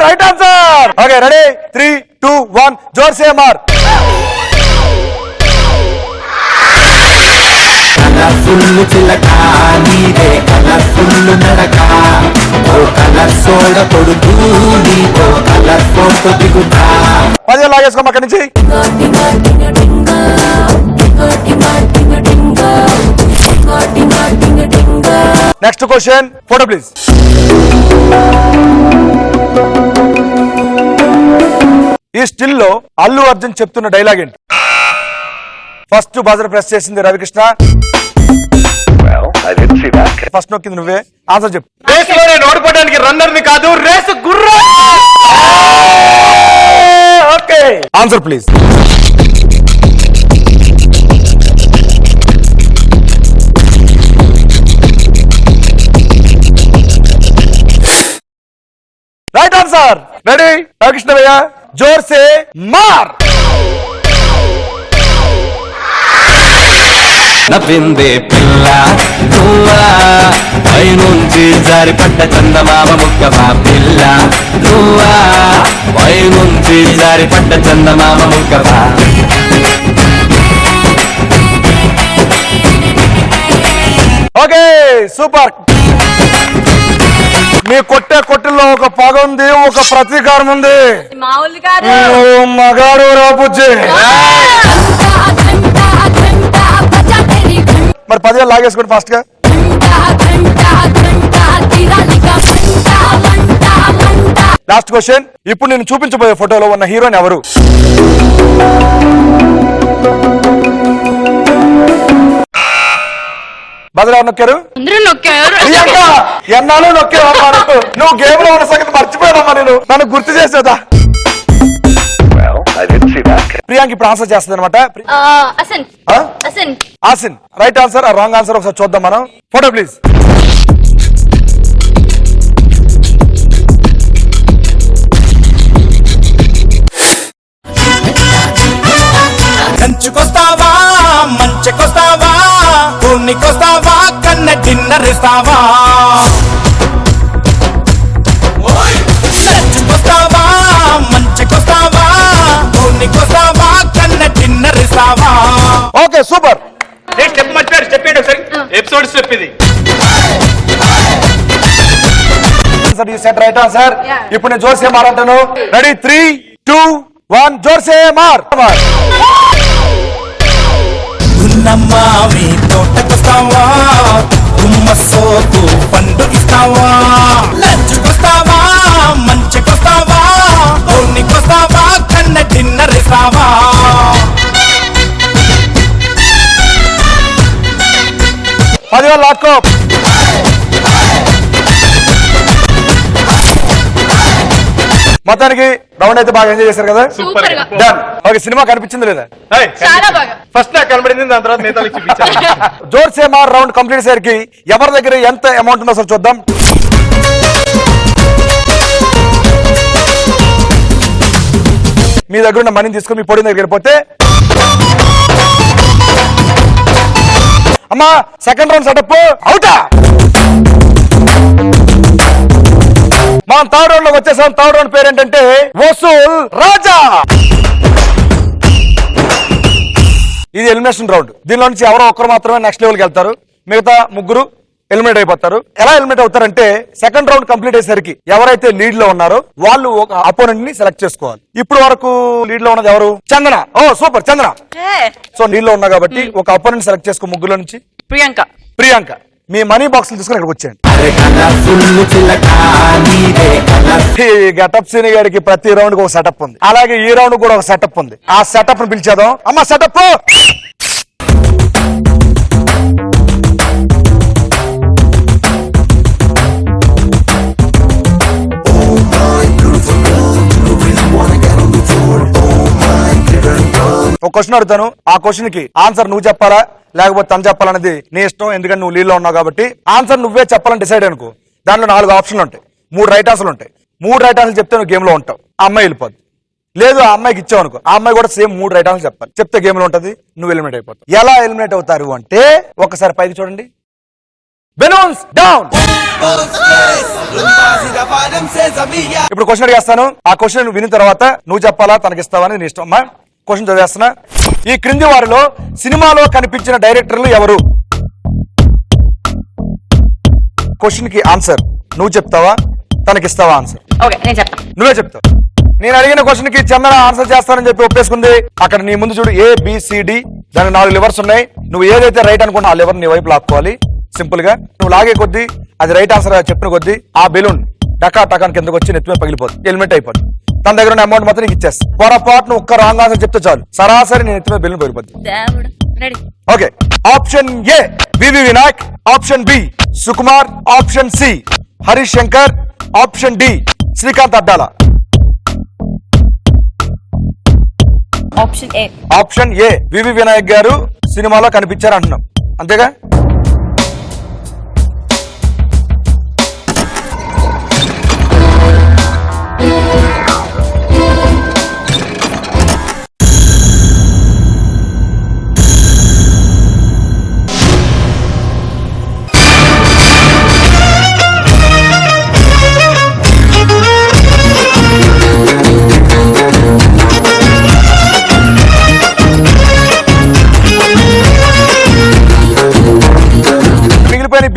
Right answer. Okay ready, 3, 2, 1 జోర్ సే మార్. కలర్ఫుల్ చిలక నీదే కలర్ఫుల్ నడక, ఓ కలర్ సోడ కొడుకు నీతో కలర్ ఫోటో దిగుతా. 10 లాగేసుకోం అక్కడి నుంచి. Next question, photo please. ఈ స్టిల్ లో అల్లు అర్జున్ చెప్తున్న డైలాగ్ ఏంటి? ఫస్ట్ బజర్ ప్రెస్ చేసింది రవికృష్ణ. ఫస్ట్ నొక్కింది నువ్వే. ఆన్సర్ చెప్పు. రేస్ లో నేను ఓడిపోవడానికి రన్నర్ ని కాదు, రేసు గుర్ర. Okay answer please. Right answer. Ready Ravikrishna భయ్య జోర్ సే మార్. నవ్విందే పిల్ల నువ్వా, పైనుంచి జారిపడ్డ చందమామ ముక్కవా పిల్ల నువ్వా, పైనుంచి జారిపడ్డ చందమామ ముక్కవా. Okay super. మీ కొట్టుల్లో ఒక పగ ఉంది, ఒక ప్రతీకారం ఉంది. మామూలు కాదు. మగాడు రాపుచ్చి. మరి 10 లాగేసుకోండి ఫాస్ట్ గా. లాస్ట్ క్వశ్చన్, ఇప్పుడు నేను చూపించబోయే ఫోటోలో ఉన్న హీరోయిన్ ఎవరు? బదులు ఎవరు నొక్కారు? ఎన్నాళ్ళు నొక్కావమ్మా నువ్వు గేమ్ లో ఉన్న సంగతి మర్చిపోయావమ్మా. నేను నన్ను గుర్తు చేసేదా? ప్రియాంక ఇప్పుడు ఆన్సర్ చేస్తుంది అనమాట. Asin right answer. Wrong answer ఒకసారి చూద్దాం మనం. Photo please. కంచుకొస్తావా మంచుకొస్తావా పూర్ణికొస్తావా కన్న డిన్నర్ ఇస్తావా, కంచుకొస్తావా మంచుకొస్తావా పూర్ణికొస్తావా కన్న డిన్నర్ ఇస్తావా. Okay super. స్టెప్ మర్చిపోయారు, చెప్పండి ఒకసారి. ఎపిసోడ్ స్టెప్ ఇది. Set right answer. ఇప్పుడు నేను జోర్ సే మార్ అంటాను. రెడీ 3, 2, 1 జోర్ సే మార్. ఉన్నమ్మావి తోటకొస్తావా, గుమ్మ సోకు పండు ఇస్తావా, లంచుకొస్తావా మంచుకొస్తావా పూర్ణికొస్తావా కన్న డిన్నర్ ఇస్తావా. లాక్కో. మొత్తానికి రౌండ్ అయితే బాగా ఎంజాయ్ చేశారు కదా. సూపర్ గా. డన్. ఓకే, సినిమా కనిపించింది లేదా? చాలా బాగా. ఫస్ట్ నాకు కనబడింది, దాని తర్వాత నేతలకు చూపించాను. జోర్ సే మార్ రౌండ్ కంప్లీట్ అయ్యేసరికి ఎవరి దగ్గర ఎంత అమౌంట్ ఉందో అసలు చూద్దాం. మీ దగ్గర ఉన్న మనీని తీసుకుని మీ పొడి దగ్గర వెళ్ళిపోతే అమ్మా సెకండ్ రౌండ్ సెటప్ అవుటా. మనం థర్డ్ రౌండ్ లోకి వచ్చేసాం. థర్డ్ రౌండ్ పేరు ఏంటంటే వసూల్ రాజా. ఇది ఎలిమినేషన్ రౌండ్. దీనిలో నుంచి ఎవరో ఒక్కరు మాత్రమే నెక్స్ట్ లెవెల్కి వెళ్తారు, మిగతా ముగ్గురు ఎలిమినేట్ అయిపోతారు. ఎలా ఎలిమినేట్ అవుతారంటే సెకండ్ రౌండ్ కంప్లీట్ అయ్యేసరికి ఎవరైతే లీడ్ లో ఉన్నారో వాళ్ళు ఒక అపోనెంట్ ని సెలెక్ట్ చేసుకోవాలి. ఇప్పుడు వరకు లీడ్ లో ఉన్నది ఎవరు? చందన. ఓ సూపర్ చందన. సో లీడ్ లో ఉన్నా కాబట్టి ఒక అపోనెంట్ సెలెక్ట్ చేసుకో ముగ్గురు నుంచి. ప్రియాంక. ప్రియాంక, మీ మనీ బాక్స్ తీసుకుని ఇక్కడికి వచ్చేయండి. ఈ గెటప్ సీని గారికి ప్రతి రౌండ్ కి ఒక సెటప్ ఉంది, అలాగే ఈ రౌండ్ కూడా ఒక సెటప్ ఉంది. ఆ సెటప్ ని పిలిచేద్దాం. అమ్మ సెటప్. ఒక క్వశ్చన్ అడుగుతాను, ఆ క్వశ్చన్ కి ఆన్సర్ నువ్వు చెప్పాలా లేకపోతే తను చెప్పాలనేది నీ ఇష్టం. ఎందుకంటే నువ్వు లీడ్ లో ఉన్నావు కాబట్టి ఆన్సర్ నువ్వే చెప్పాలని డిసైడ్ అనుకో. దాంట్లో 4 ఆప్షన్లు ఉంటాయి, 3 రైట్ ఆన్సర్లు ఉంటాయి. 3 రైట్ ఆన్సర్లు చెప్తే నువ్వు గేమ్ లో ఉంటావు, ఆ అమ్మాయి వెళ్ళిపోద్ది. లేదు ఆ అమ్మాయికి ఇచ్చావు అనుకో, ఆ అమ్మాయి కూడా సేమ్ 3 రైట్ ఆన్సర్లు చెప్పాలి, చెప్తే గేమ్ లో ఉంటది, నువ్వు ఎలిమినేట్ అయిపోతావు. ఎలా ఎలిమినేట్ అవుతారు అంటే ఒకసారి పైకి చూడండి. Balloons down. ఇప్పుడు క్వశ్చన్ అడిగేస్తాను, ఆ క్వశ్చన్ నువ్వు విన్న తర్వాత నువ్వు చెప్పాలా తనకిస్తావా అనేది నీ ఇష్టం. అమ్మా క్వశ్చన్ చదివేస్తున్నా. ఈ క్రింది వారిలో సినిమాలో కనిపించిన డైరెక్టర్లు ఎవరు? క్వశ్చన్ కి ఆన్సర్ నువ్వు చెప్తావా తనకిస్తావా ఆన్సర్? ఓకే నేను చెప్తాను. నువ్వే చెప్తావు. నేను అడిగిన క్వశ్చన్ కి చందన ఆన్సర్ చేస్తానని చెప్పి ఒప్పేసుకుంది. అక్కడ నీ ముందు చూడు ABCD, దానికి 4 లివర్స్ ఉన్నాయి. నువ్వు ఏదైతే రైట్ అనుకున్నా ఆ లివర్ నీ వైపు లాక్కోవాలి. సింపుల్ గా నువ్వు లాగే కొద్దీ అది రైట్ ఆన్సర్ చెప్పిన కొద్దీ ఆ బెలూన్ టకా టకాన్ కిందకు వచ్చి నెత్తిమే పగిలిపోతుంది, ఎలిమినేట్ అయిపోతుంది. తన దగ్గర ఉన్న అమౌంట్ మొత్తం నీకు ఇచ్చేస్తా. పొరపాటును ఒక్క రాంగ్ ఆన్సర్ చెప్తే చాలు, సరాసరి నేను నెత్తిమే బెలూన్ పగిలిపోతుంది. Ready. Okay, option A VV Vinayak, option B Sukumar, option C Harish Shankar, option D Srikanth Addala. Option A. Option A VV Vinayak garu సినిమాలో కనిపించారు అంటున్నాం, అంతేగా?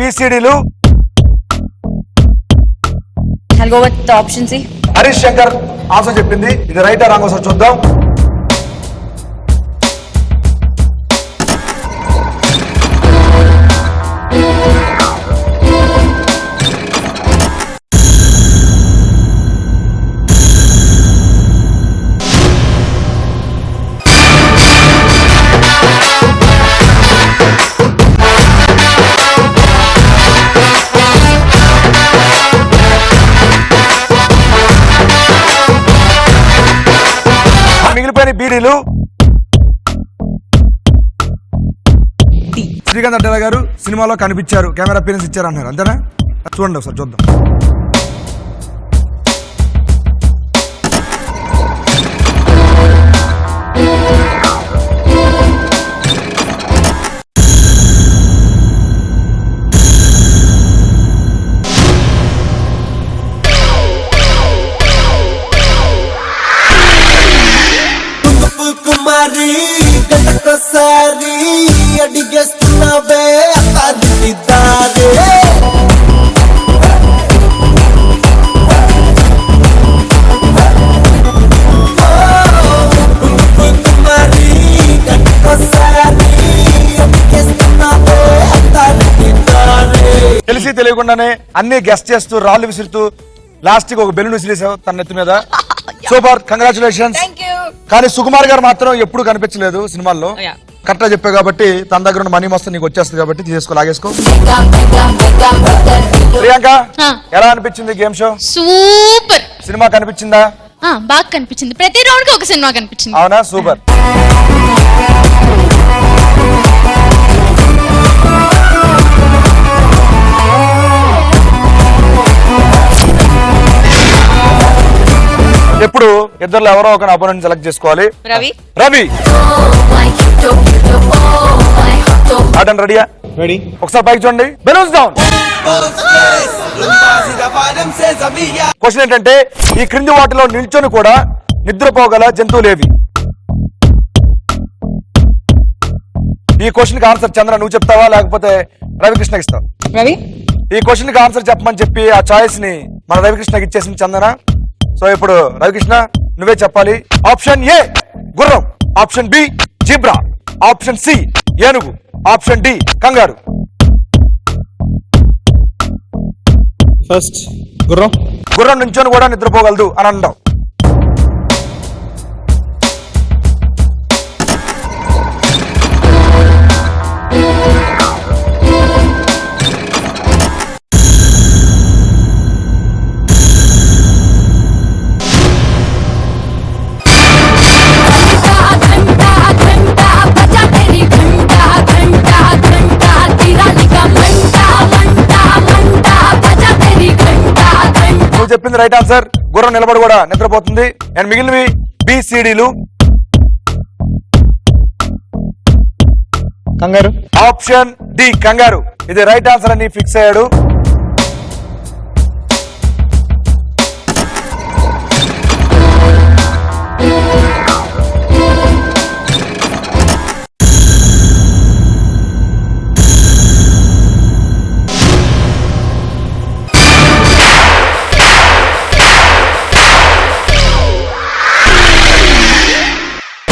BCDలు I'll go with the option C. Harish Shankar answer చెప్పింది, ఇది రైట్ ఆ రాంగ్ ఒకసారి చూద్దాం. బీడీలు శ్రీకాంత్ అడ్డాల గారు సినిమాలో కనిపించారు, కెమెరా అపియరెన్స్ ఇచ్చారు అంటారు, అంతేనా? చూడండి ఒకసారి చూద్దాం. కుమారి గతకసారి అడిగేస్తున్నావే అతాదిదారే కుమారి గతకసారి అడిగేస్తున్నావే అతాదిదారే. తెలిసి తెలియకుండానే అన్ని గెస్ట్ చేస్తూ రాళ్ళు విసురుతూ లాస్ట్ కి ఒక బెలూన్ విసిరేసావు తన నెత్తి మీద. Super, congratulations. కానీ సుకుమార్ గారు మాత్రం ఎప్పుడు కనిపించలేదు సినిమాల్లో. కరెక్ట్ గా చెప్పావు కాబట్టి తన దగ్గర ఉన్న మనీ మొత్తం నీకు వచ్చేస్తుంది కాబట్టి తీసుకో, లాగేసుకో. ప్రియాంక ఎలా అనిపించింది గేమ్ షో? సూపర్. సినిమా కనిపించిందా? బాగా కనిపించింది. ప్రతి రౌండ్ కి ఒక సినిమా కనిపించింది. అవునా, సూపర్. ఎప్పుడు ఇద్దరు ఎవరో ఒక అపోనెంట్ సెలెక్ట్ చేసుకోవాలి. రవి ఆటన్ రెడీయా? రెడీ. ఒకసారి పైకి చూడండి. Balloons down. క్వశ్చన్ ఏంటంటే ఈ క్రింది వాటిలో నిల్చొని కూడా నిద్రపోగల జంతువులేవి? ఈ క్వశ్చన్ కి ఆన్సర్ చంద్ర నువ్వు చెప్తావా లేకపోతే రవికృష్ణకి ఇస్తావు? రవి ఈ క్వశ్చన్ కి ఆన్సర్ చెప్పమని చెప్పి ఆ చాయిస్ ని మన రవికృష్ణకి ఇచ్చేసింది చందన. సో ఇప్పుడు రవికృష్ణ నువ్వే చెప్పాలి. ఆప్షన్ ఏ గుర్రం, option B zebra, option C ఏనుగు, ఆప్షన్ డి కంగారు. ఫస్ట్ గుర్రం. గుర్రం నుంచొని కూడా నిద్రపోగలదు అని అంటాం. నువ్వు చెప్పింది రైట్ ఆన్సర్. గుర్రం నిలబడి కూడా నిద్రపోతుంది. అండ్ మిగిలినవి బిసిడీలు. కంగారు. ఆప్షన్ డి కంగారు ఇది రైట్ ఆన్సర్ అని ఫిక్స్ అయ్యాడు.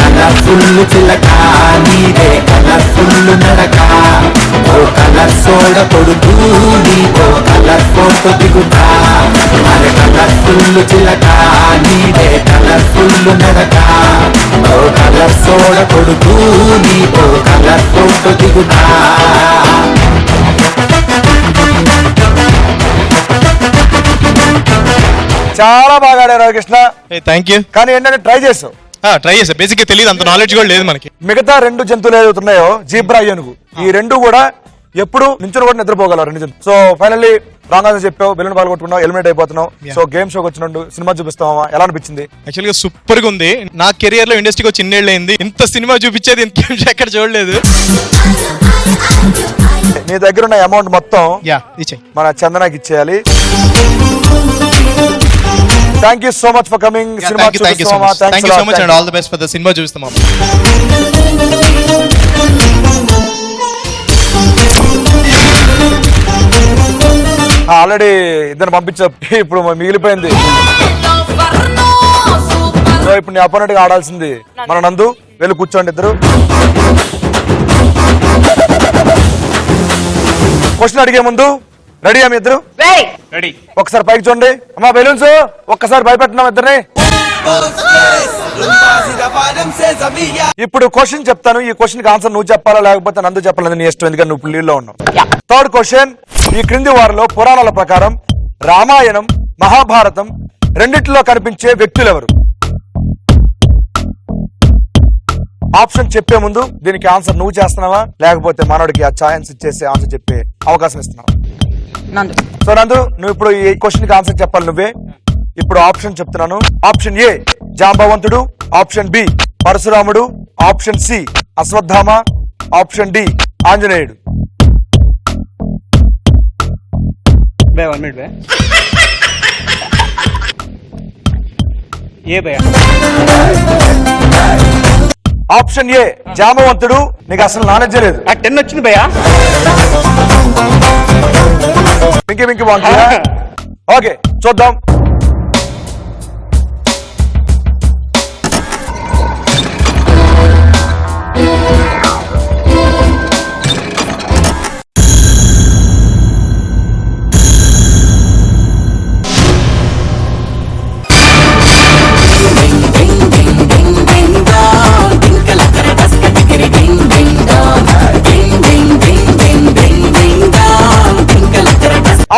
కలర్ఫుల్ చిలక నీదే కలర్ఫుల్ నడక, ఓ కలర్ సోడ కొడుకు నీతో కలర్ ఫోటో దిగుతా. అరే కలర్ఫుల్ చిలక నీదే కలర్ఫుల్ నడక, ఓ కలర్ సోడ కొడుకు నీతో కలర్ ఫోటో దిగుతా. చాలా బాగా ఆడారు రవికృష్ణ. Thank you. కానీ ఏంటంటే ట్రై చేసావు. ట్రై చేసా. బేసిక్ గా తెలియదు, అంత నాలెడ్జ్ కూడా లేదు మనకి. మిగతా రెండు జంతువులు ఏదవుతున్నాయో జీబ్రా ఏనుగు ఈ రెండు కూడా ఎప్పుడు నించుని కూడా నిద్రపోగలరు రెండు జంతువులు. సో ఫైనల్లీ రాంగ్ ఆన్సర్ చెప్పావు, బెలూన్ పాల్గొట్టుకున్నావు, ఎలిమినేట్ అయిపోతున్నావు. సో గేమ్ షోకి వచ్చినట్టు సినిమా చూపిస్తావా, ఎలా అనిపించింది? యాక్చువల్ గా సూపర్ గా ఉంది. నా కెరియర్ లో ఇండస్ట్రీకి వచ్చి ఇన్నేళ్ళు అయింది, ఇంత సినిమా చూపించేది ఇంత ఎక్కడ చూడలేదు. నీ దగ్గర ఉన్న అమౌంట్ మొత్తం ఇచ్చేయి, మన చందనకి ఇచ్చేయాలి. Thank you so much for coming. Cinema thank you so much and all the best for the cinema చూపిస్తాం. ఆల్రెడీ ఇద్దరు పంపించా, ఇప్పుడు మిగిలిపోయింది. సో ఇప్పుడు నీ అపోనెంట్ గా ఆడాల్సింది మన నందు. వెళ్ళి కూర్చోండి ఇద్దరు. క్వశ్చన్ అడిగే ముందు రెడీ మీ ఇద్దరు? రెడీ. ఒకసారి పైకి చూడండి. అమ్మా బెలూన్స్ ఒక్కసారి భయపెట్టినాం ఇద్దరిని. ఇప్పుడు క్వశ్చన్ చెప్తాను. ఈ క్వశ్చన్ కి ఆన్సర్ నువ్వు చెప్పాలా లేకపోతే నందు చెప్పాలని నీ ఇష్టం, ఎందుకంటే నువ్వు లీడ్ లో ఉన్నావు. Third question. ఈ క్రింది వారిలో పురాణాల ప్రకారం రామాయణం, మహాభారతం రెండిట్లో కనిపించే వ్యక్తులు ఎవరు? ఆప్షన్ చెప్పే ముందు దీనికి ఆన్సర్ నువ్వు చేస్తున్నావా లేకపోతే మనోడికి ఆ ఛాన్స్ ఇచ్చేసి ఆన్సర్ చెప్పే అవకాశం ఇస్తున్నావా? సో నందు నువ్వు ఇప్పుడు ఈ క్వశ్చన్ కి ఆన్సర్ చెప్పాలి నువ్వే. ఇప్పుడు ఆప్షన్ చెప్తున్నాను. ఆప్షన్ ఏ జాంబవంతుడు, ఆప్షన్ బి పరశురాముడు, option C Ashwatthama, option D ఆంజనేయుడు. ఆప్షన్ ఏ జాంబవంతుడు. నీకు అసలు నాలెడ్జ్ లేదు. 10 వచ్చింది భయ్యా. మింకి బాగుంటుందా? ఓకే చూద్దాం.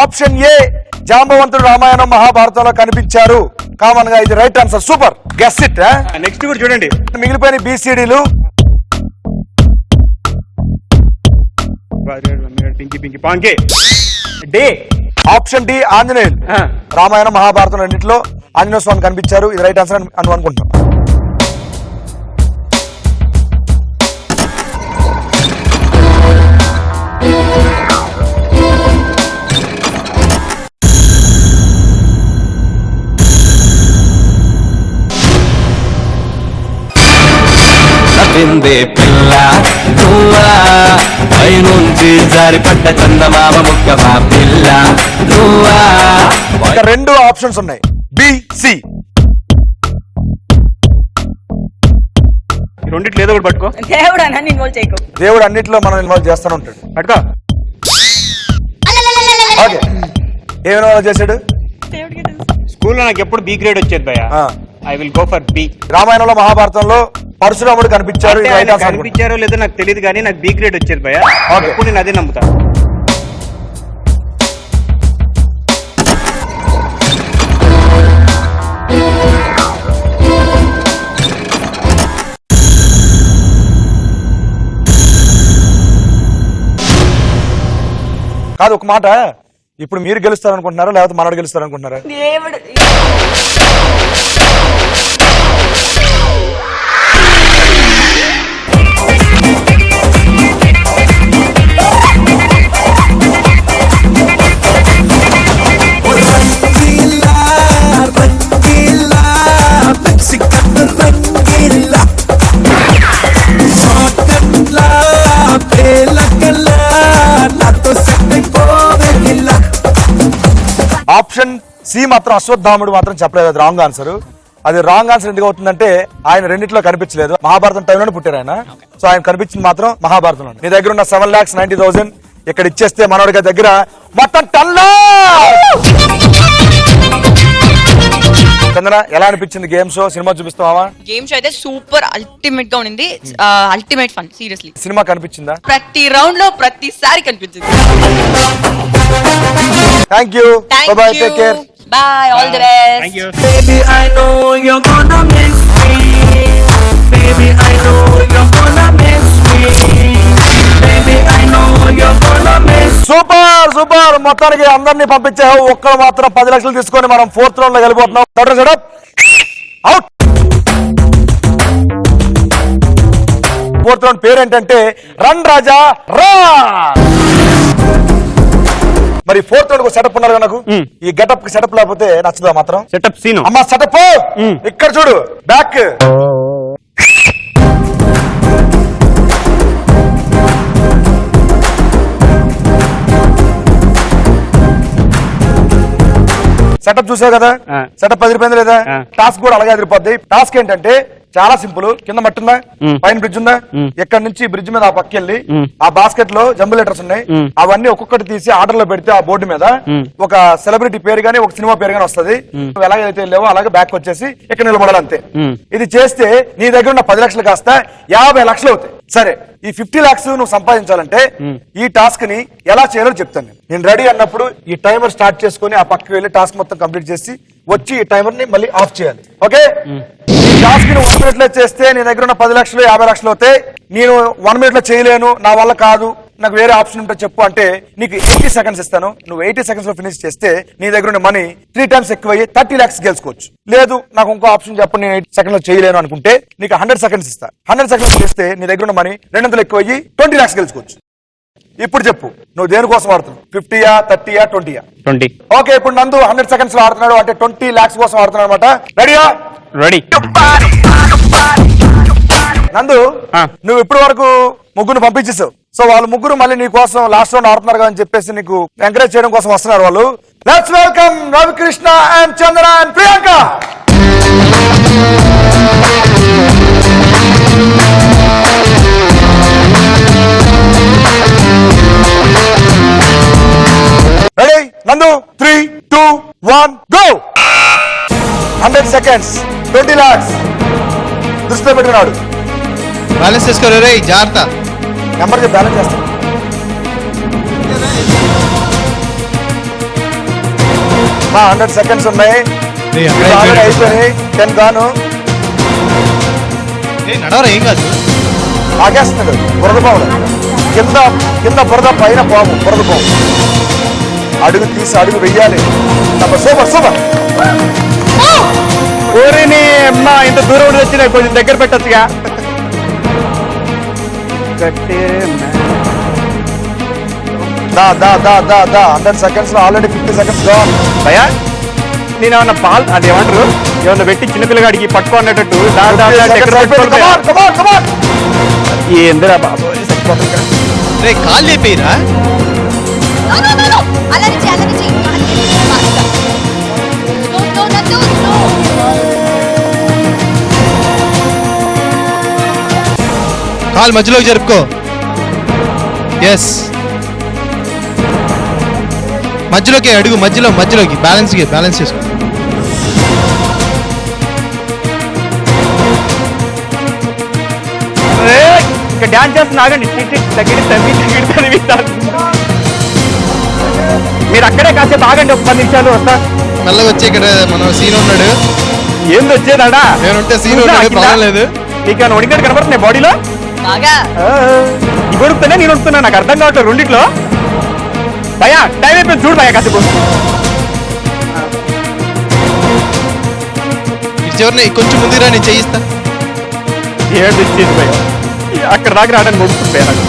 ఆప్షన్ ఏ జాంబవంతుడు రామాయణం మహాభారతంలో కనిపించారు. కామన్ గా ఇది right answer. Super, guess it. Next కూడా చూడండి. మిగిలిపోయిన BCDలు పింకి పింకి పాంకే డే. Option D Anjaneyulu. రామాయణం మహాభారతం రెండింటిలో ఆంజనేయ స్వామి కనిపించారు. ఇది రైట్ ఆన్సర్ అని అనుకుంటున్నాం. నవ్విందే పిల్ల నువ్వా పైనుంచి జారిపడ్డ చందమామ ముక్కమా పిల్ల నువ్వా. ఇంకా 2 ఆప్షన్స్ ఉన్నాయి, BC. రెండిట్లో ఏదో ఒకటి పట్టుకో. దేవుడు అన్న ఇన్వాల్వ్ చేయకు. దేవుడు అన్నిట్లో మనం ఇన్వాల్వ్ చేస్తూనే ఉంటాడు. పట్టుకో. ఓకే, ఏం ఇన్వాల్వ్ చేశాడు? స్కూల్లో నాకు ఎప్పుడు బి గ్రేడ్ వచ్చేది భయ. I will go for B. రామాయణంలో మహాభారతంలో పరశురాముడు కనిపించారు. కనిపించారో లేదో నాకు తెలియదు కానీ నాకు బి గ్రేడ్ వచ్చేది భయ. ఎప్పుడు నేను అదే నమ్ముతా. కాదు, ఒక మాట, ఇప్పుడు మీరు గెలుస్తారనుకుంటున్నారా లేకపోతే మనోడు గెలుస్తారనుకుంటున్నారా? దేవుడు ఆప్షన్ సి మాత్రం అశ్వత్థాముడు మాత్రం చెప్పలేదు, అది రాంగ్ ఆన్సర్. అది రాంగ్ ఆన్సర్ ఎందుకు అవుతుందంటే ఆయన రెండిట్లో కనిపించలేదు. మహాభారతం టైంలోనే పుట్టారు ఆయన. సో ఆయన కనిపించింది మాత్రం మహాభారతంలో. నీ దగ్గర ఉన్న 7,90,000 ఇక్కడ ఇచ్చేస్తే మనోడి దగ్గర మొత్తం 10 lakhs. చందన, ఎలా అనిపించింది గేమ్ షో? సినిమా చూపిస్తావా? గేమ్ షో అయితే సూపర్ అల్టిమేట్ గా ఉండింది. Ultimate fun, seriously. సినిమా కనిపించిందా? ప్రతి రౌండ్ లో ప్రతిసారి కనిపించింది. Thank you, by, take care, by, all the best. Thank you. Baby, I know you're gonna miss me. Baby, I know you're gonna miss me. Baby, I know you're gonna miss. Super super. మొత్తానికి అందరినీ పంపించావు. ఒక్కరు మాత్రం 10 లక్షలు తీసుకొని మనం 4th round లో వెళ్ళిపోతున్నాం. Out. 4th round పేరు ఏంటంటే రన్ రాజా రా. మరి 4th రౌండ్ సెటప్ ఉన్నారు నాకు. ఈ గెటప్ కి సెటప్ లేకపోతే నచ్చదా మాత్రం? Setup scene. అమ్మా సెటప్ ఇక్కడ చూడు, బ్యాక్. సెటప్ చూసావు కదా, సెటప్ అదిరిపోయింది లేదా? టాస్క్ కూడా అలాగే అదిరిపోద్ది. టాస్క్ ఏంటంటే చాలా సింపుల్. కింద మట్టి ఉందా, పైన బ్రిడ్జ్ ఉందా, ఇక్కడ నుంచి బ్రిడ్జ్ మీద ఆ పక్క వెళ్ళి ఆ బాస్కెట్ లో జంబు లెటర్స్ ఉన్నాయి, అవన్నీ ఒక్కొక్కటి తీసి ఆర్డర్ లో పెడితే ఆ బోర్డు మీద ఒక సెలబ్రిటీ పేరు గానీ ఒక సినిమా పేరు గానీ వస్తుంది. నువ్వు ఎలాగైతే వెళ్ళావో అలాగే బ్యాక్ వచ్చేసి ఇక్కడ నిలబడాలి అంతే. ఇది చేస్తే నీ దగ్గర ఉన్న 10 లక్షలు కాస్త 50 లక్షలు అవుతాయి. సరే, ఈ 50 lakhs నువ్వు సంపాదించాలంటే ఈ టాస్క్ ని ఎలా చేయాలో చెప్తాను. నేను రెడీ అన్నప్పుడు ఈ టైమర్ స్టార్ట్ చేసుకుని ఆ పక్కకి వెళ్ళి టాస్క్ మొత్తం కంప్లీట్ చేసి వచ్చి ఈ టైమర్ ని మళ్ళీ ఆఫ్ చేయాలి. ఓకే? ఈ టాస్క్ ని 1 minute లో చేస్తే నీ దగ్గర ఉన్న 10 లక్షలు 50 లక్షలు అవుతాయి. నేను 1 minute లో చేయలేను, నా వల్ల కాదు, నాకు వేరే ఆప్షన్ ఉంటే చెప్పు అంటే నీకు 80 seconds ఇస్తాను. నువ్వు 80 seconds లో ఫినిష్ చేస్తే నీ దగ్గర ఉన్న మనీ 3 times ఎక్కువ 30 lakhs గెలుచుకోవచ్చు. లేదు నాకు ఇంకో ఆప్షన్ చెప్పు, నేను 80 seconds లో చేయలేను అనుకుంటే నీకు 100 seconds ఇస్తా. 100 seconds చేస్తే నీ దగ్గర ఉన్న మనీ 200 ఎక్కువ 20 lakhs గెలుచుకోవచ్చు. ఇప్పుడు చెప్పు, నువ్వు దేనికోసం ఆడుతున్నావు? 50యా, 30యా, 20యా? 20. ఓకే, ఇప్పుడు నందు 100 seconds లో ఆడుతున్నాడు అంటే 20 lakhs కోసం ఆడుతున్నాడు అనమాట. రెడీయా? రెడీ. నందు, నువ్వు ఇప్పటి వరకు ముగ్గురు పంపించేసావు. సో వాళ్ళు ముగ్గురు మళ్ళీ నీ కోసం లాస్ట్ రౌండ్ ఆడుతున్నారు కదా అని చెప్పేసి నీకు ఎంకరేజ్ చేయడం కోసం వస్తున్నారు వాళ్ళు. Let's welcome Ravikrishna and Chandra and Priyanka. Ready? నందు, 3, 2, 1 గో. 100 seconds, 20 lakhs దృష్టిలో పెట్టుకున్నాడు. బ్యాలెన్స్ చేసుకోరు రే, జాగ్రత్త. నెంబర్ బ్యాలెన్స్ చేస్తాను. 100 seconds ఉన్నాయి. ఆల్రెడీ అయిపోయినాయి 10 గాను నడవరా ఏం కాదు. ఆగేస్తున్నాడు బురద పాములు కింద కింద బురద పైన పాము బురద పాము అడుగు తీసి అడుగు వెయ్యాలి సూపర్ సూపర్ ఓరేని అమ్మా ఇంత దూరం ఉండి వచ్చినా కొంచెం దగ్గర పెట్టచ్చుగా దా దా దా దా దా 100 seconds లో ఆల్రెడీ 50 seconds gone. భయా నేను ఏమన్నా పాలు అది ఏమంటారు ఏమన్నా పెట్టి చిన్నపిల్లగాడికి పట్టుకో అన్నట్టు దా దా దా దగ్గర పెట్టుకోవాలి భయ్యా. Come on, come on. ఏందిరా బాబు చచ్చిపోతుంది. రే కాల్ లేపేరా. కాల్ మధ్యలోకి జరుపుకో. ఎస్ మధ్యలోకి అడుగు మధ్యలోకి బ్యాలెన్స్ చేసుకో. ఇక్కడ డాన్స్ చేస్తున్నా ఆగండి మీరు అక్కడే కాసేపు ఆగండి ఒక 10 నిమిషాలు వస్తా. మెల్లగా వచ్చి ఇక్కడ మన సీన్ ఉన్నాడు. ఏంది వచ్చేదాడా నేనుంటే సీన్ ఉన్నాడు ప్రాబ్లం లేదు. నీకు ఒడిగట్టు కనబడుతున్నాయి బాడీలో బాగా ఈ కొడుకుతానే నేను వస్తున్నా నాకు అర్థం కావట్లేదు రెండిట్లో. భయా టైం అయిపోయింది చూడు భయా కాసేపు. చివరిని కొంచెం ముందురా నేను చేయిస్తా. ఏడు తెచ్చేది భయ అక్కడ దాకా రావడానికి కొడుతుంది భయ నాకు.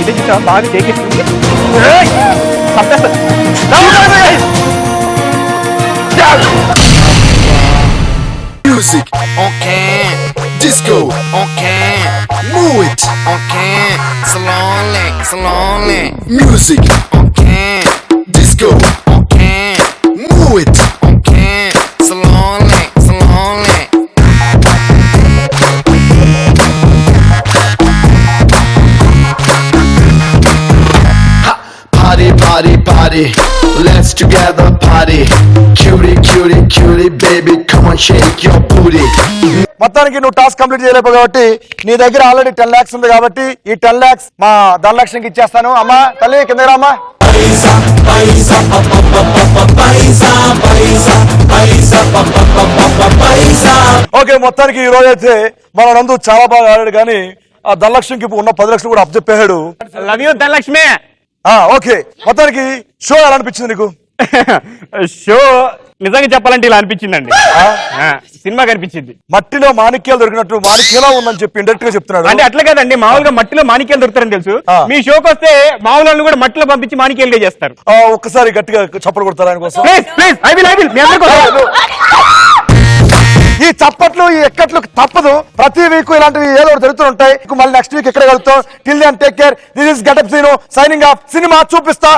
ఇది చూసా బాగా చేకెత్తుంది. Music on can, disco on can, move it on can, slowly. Music on can, disco on can, move it on can, slowly. Party, let's together party. Cutie, baby, come on, shake your booty. మొత్తానికి నువ్వు task complete చేయలేవు కాబట్టి నీ దగ్గర already 10 lakhs ఉంది కాబట్టి ఈ 10 lakhs మా ధనలక్ష్మికి ఇచ్చేస్తాను. అమ్మా తల్లి కింద రామ్మా. ఓకే మొత్తానికి ఈ రోజు అయితే మన నందు చాలా బాగా ఆడాడు కానీ ఆ ధనలక్ష్మికి ఉన్న 10 లక్షలు కూడా అప్పచెప్పాడు. Love you Dhanalakshmi. ఓకే మొత్తానికి షో ఎలా అనిపించింది నీకు? షో నిజంగా చెప్పాలంటే ఇలా అనిపించిందండి. సినిమా కనిపించింది. మట్టిలో మాణిక్యాలు దొరికినట్టు మాణిక్యలా ఉందని చెప్పి ఇండైరెక్ట్ గా చెప్తున్నాడు. అంటే అట్లా కదండి మామూలుగా మట్టిలో మాణిక్యాలు దొరుకుతారని తెలుసు. మీ షోకి వస్తే మామూలు కూడా మట్టిలో పంపించి మాణిక్యాలుగా చేస్తారు. ఒక్కసారి గట్టిగా చప్పట్లు కొడతారు ఆయన కోసం. ఈ చప్పట్లు ఈ ఎక్కట్లు తప్పదు. ప్రతి వీక్ ఇలాంటివి ఏదో జరుగుతుంటాయి. మళ్ళీ నెక్స్ట్ వీక్ ఎక్కడ కలుగుతాం. Till then take care. This is getup Seenu signing off. Cinema చూపిస్తా.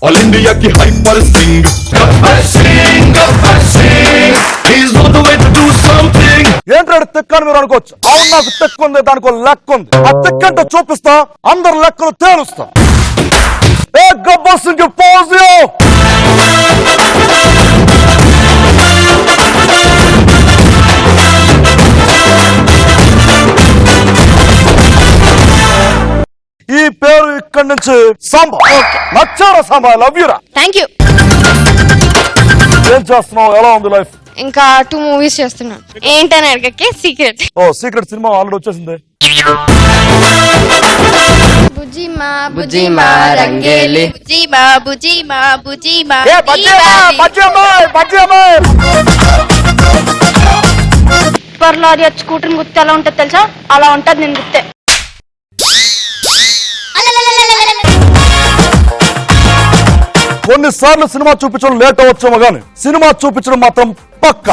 All India ki hyper sing. Gabbar sing. He's on the way to do something. ఏంటాడు తెక్క అని మీరు అనుకోవచ్చు. అవును నాకు తెక్కు ఉంది, దానికి లెక్క ఉంది. ఆ తెక్కంటే చూపిస్తా, అందరు లెక్కలు తేలుస్తా. ఏ గబ్బర్ సింగ్ పోజ్ యో. ఈ పేరు ఇక్కడి నుంచి సాంబా. నచ్చారా సాంబా? లవ్ యూరా. Thank you. ఏం చేస్తున్నావు? ఎలా ఉంది లైఫ్? ఇంకా 2 movies చేస్తున్నాను. ఏంటని అడగకే సీక్రెట్. సీక్రెట్ సినిమా ఆల్రెడీ వచ్చేసింది. బుజ్జిమా రంగేలి బుజ్జిమా పర్లో అది స్కూటర్ గుర్తు ఎలా ఉంటుంది తెలుసా? అలా ఉంటది నేను గుర్తే. కొన్నిసార్లు సినిమా చూపించడం లేట్ అవ్వచ్చేమో కానీ సినిమా చూపించడం మాత్రం పక్కా.